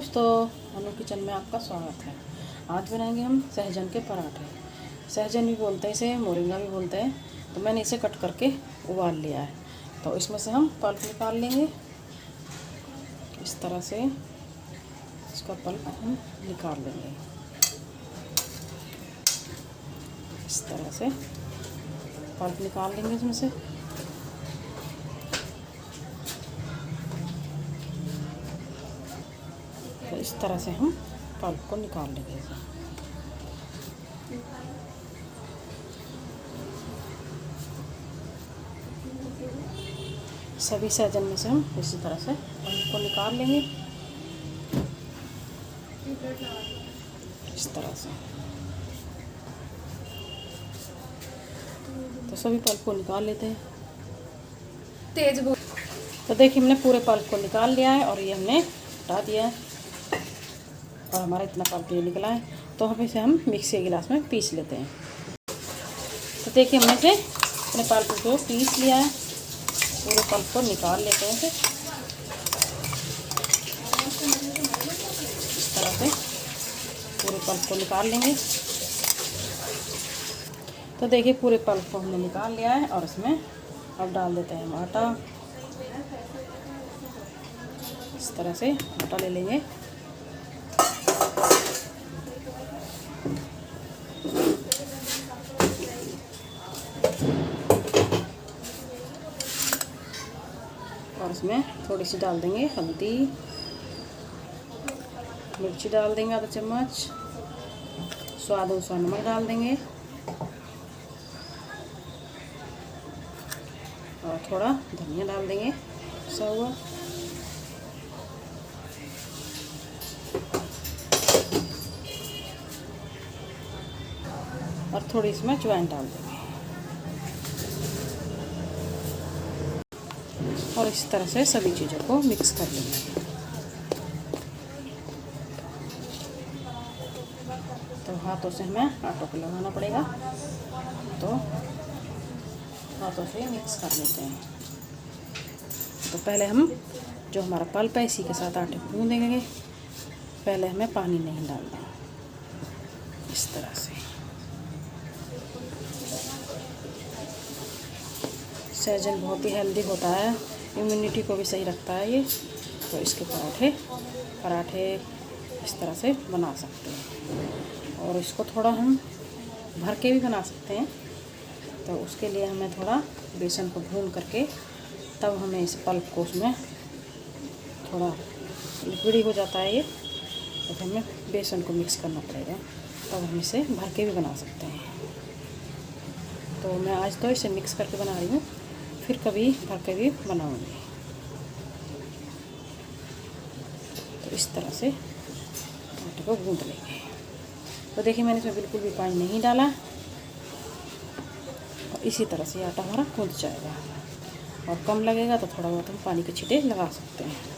दोस्तों, अनु किचन में आपका स्वागत है। आज बनाएंगे हम सहजन के पराठे। सहजन भी बोलते हैं इसे, मोरिंगा भी बोलते हैं। तो मैंने इसे कट करके उबाल लिया है। तो इसमें से हम पल्प निकाल लेंगे। इस तरह से इसका पल्प हम निकाल लेंगे। इस तरह से पल्प निकाल लेंगे इसमें से। तो इस तरह से हम पल्प को निकाल लेंगे। सभी सहजन में से हम इसी तरह से पल्प को निकाल लेंगे। इस तरह से तो सभी पल्प को निकाल लेते हैं। तेज बोल। तो देखिए, हमने पूरे पल्प को निकाल लिया है और ये हमने हटा दिया है और हमारा इतना पल्प ये निकला है। तो हम इसे मिक्सी के गिलास में पीस लेते हैं। तो देखिए, हमने से अपने पल्प को पीस लिया है। पूरे पल्प को निकाल लेते हैं। इस तरह से पूरे पल्प को निकाल लेंगे। तो देखिए, पूरे पल्प को हमने निकाल लिया है और इसमें अब डाल देते हैं हम आटा। इस तरह से आटा ले लेंगे। और इसमें थोड़ी सी डाल देंगे हल्दी, मिर्ची डाल देंगे आधा चम्मच, स्वाद अनुसार नमक डाल देंगे और थोड़ा धनिया डाल देंगे पिसा हुआ। और थोड़ी इसमें अजवाइन डाल देंगे और इस तरह से सभी चीज़ों को मिक्स कर लेंगे। तो हाथों से हमें आटो को लगाना पड़ेगा। तो हाथों से मिक्स कर लेते हैं। तो पहले हम जो हमारा पल्प है इसी के साथ आटे को गूँध देंगे। पहले हमें पानी नहीं डालना। इस तरह से सहजन बहुत ही हेल्दी होता है, इम्यूनिटी को भी सही रखता है ये। तो इसके पराठे इस तरह से बना सकते हैं और इसको थोड़ा हम भर के भी बना सकते हैं। तो उसके लिए हमें थोड़ा बेसन को भून करके तब हमें इस पल्प को उसमें थोड़ा लिक्विड हो जाता है ये, तो हमें बेसन को मिक्स करना पड़ेगा। तब हम इसे भर के भी बना सकते हैं। तो मैं आज तो इसे मिक्स करके बना रही हूँ, फिर कभी भर के भी बनाऊँगी। तो इस तरह से आटे को गूँध लेंगे। तो देखिए, मैंने इसमें बिल्कुल भी पानी नहीं डाला और इसी तरह से आटा हमारा गूँध जाएगा। और कम लगेगा तो थोड़ा बहुत हम पानी के छींटे लगा सकते हैं।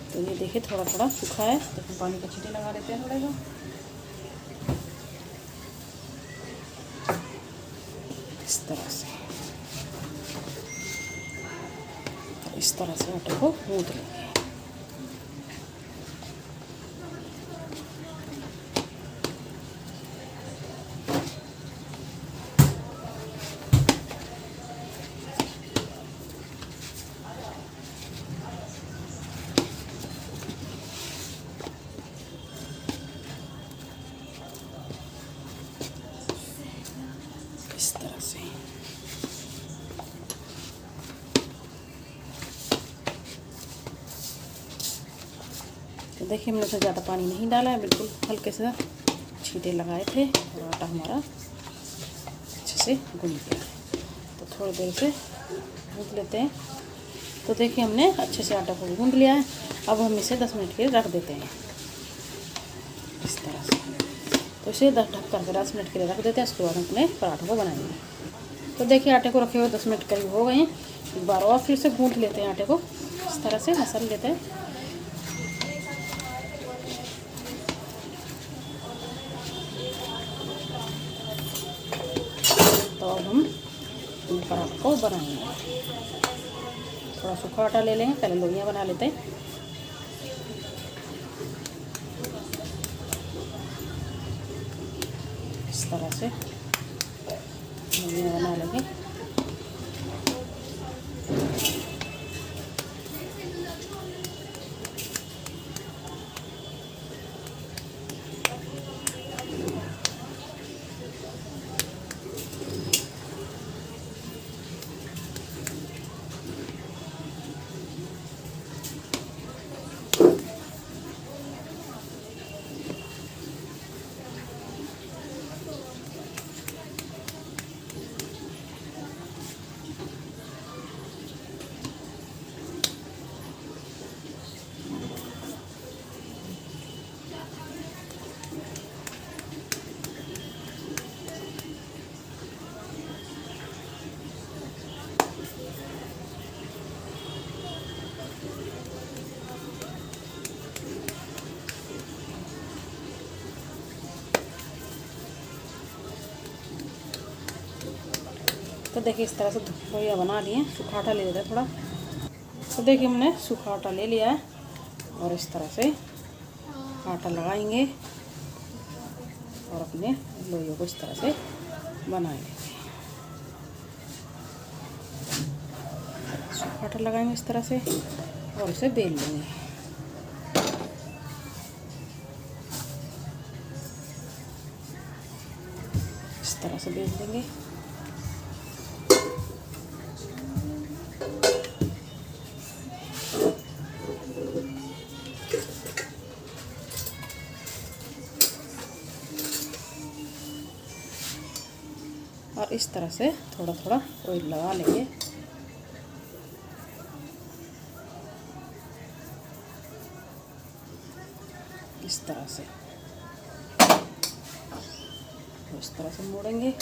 तो ये देखिए, थोड़ा थोड़ा सूखा है तो हम पानी का छींटे लगा देते हैं थोड़े को। इस तरह से आटे को गूँध लेंगे। इस तरह से तो देखिए, हमने तो ज़्यादा पानी नहीं डाला है, बिल्कुल हल्के से छींटे लगाए थे और आटा हमारा अच्छे से गूँध गया है। तो थोड़ी देर से गूँध लेते हैं। तो देखिए, हमने अच्छे से आटा को गूँध लिया है। अब हम इसे 10 मिनट के लिए रख देते हैं। इस तरह से तो इसे ढक करके 10 मिनट के लिए रख देते हैं। उसके बाद हम अपने पराठों को बनाएंगे। तो देखिए, आटे को रखे हुए 10 मिनट करीब हो गए हैं। एक बार और फिर से गूँध लेते हैं आटे को। इस तरह से मसल लेते हैं पराठे को बनाएंगे। थोड़ा सूखा आटा ले लेंगे, पहले लोइयाँ बना लेते हैं। इस तरह से लोइयाँ बना लेंगे। तो देखिए इस तरह से लोइयाँ बना लिए। सूखा आटा ले लेते हैं थोड़ा। तो देखिए हमने सूखा आटा ले लिया है और इस तरह से आटा लगाएंगे और अपने लोइयों को इस तरह से बनाएंगे। सूखा आटा लगाएंगे इस तरह से और इसे बेल लेंगे। इस तरह से बेल देंगे। और इस तरह से थोड़ा थोड़ा ऑयल लगा लेंगे। इस तरह से इस तरह से मोड़ेंगे।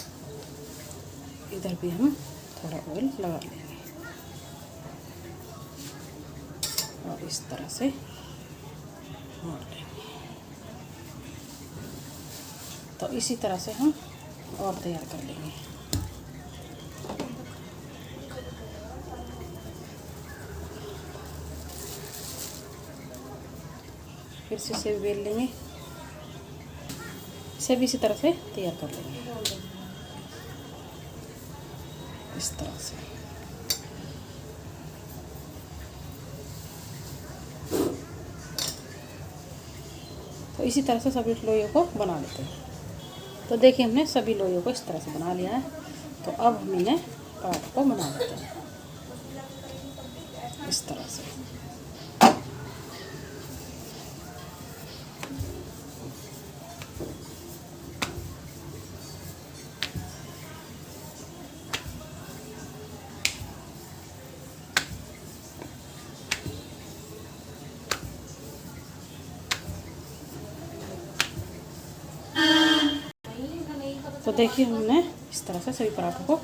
इधर भी हम थोड़ा ऑयल लगा लेंगे और इस तरह से मोड़ लेंगे। तो इसी तरह से हम और तैयार कर लेंगे। फिर से इसे बेल लेंगे। इसे भी इसी तरह से तैयार कर लेंगे। इस तरह से तो इसी तरह से सभी लोइयों को बना लेते हैं। तो देखिए हमने सभी लोइयों को इस तरह से बना लिया है। तो अब हम इन्हें पराठे को बना लेते हैं इस तरह से। तो देखिए हमने इस तरह से सभी पराठों को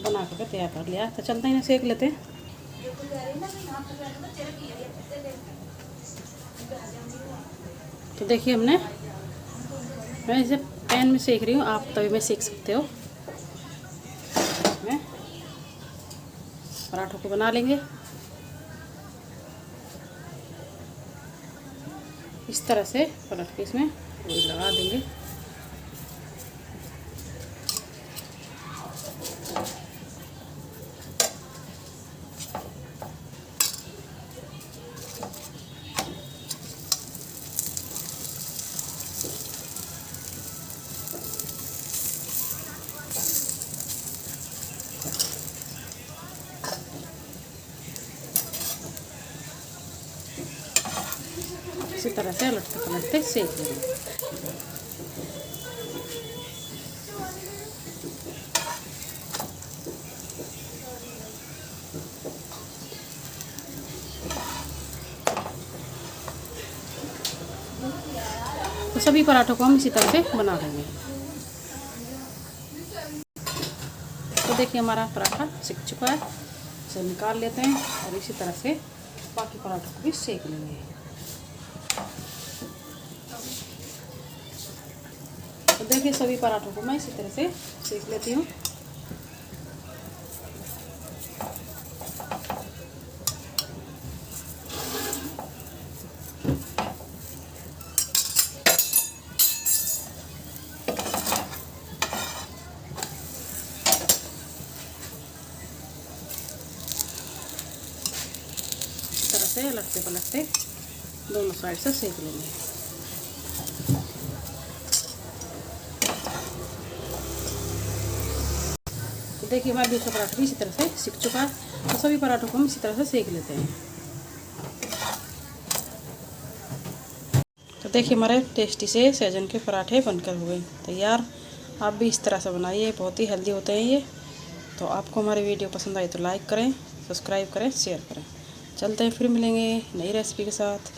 बना करके तैयार कर लिया। तो चलते हैं इन्हें सेक लेते हैं। तो देखिए मैं इसे पैन में सेक रही हूँ, आप तवे में सेक सकते हो। मैं पराठों को बना लेंगे इस तरह से। पलट के इसमें ऑयल लगा देंगे। इसी तरह से लटते पलटते सेक लेंगे। तो सभी पराठों को हम इसी तरह से बना लेंगे। तो देखिए हमारा पराठा सिक चुका है। इसे निकाल लेते हैं और इसी तरह से बाकी पराठों को भी सेक लेंगे। तो देखिए सभी पराठों को मैं इसी तरह से सेक लेती हूँ। उलटते पलटते दोनों साइड से सेक लेंगे। तो देखिए हमारा दूसरा पराठा भी इसी तरह से सिक चुका है। तो सभी पराठों को हम इसी तरह से सेक लेते हैं। तो देखिए हमारे टेस्टी से सहजन के पराठे बनकर हुए तैयार। आप भी इस तरह से बनाइए, बहुत ही हेल्दी होते हैं ये। तो आपको हमारी वीडियो पसंद आई तो लाइक करें, सब्सक्राइब करें, शेयर करें। चलते हैं, फिर मिलेंगे नई रेसिपी के साथ।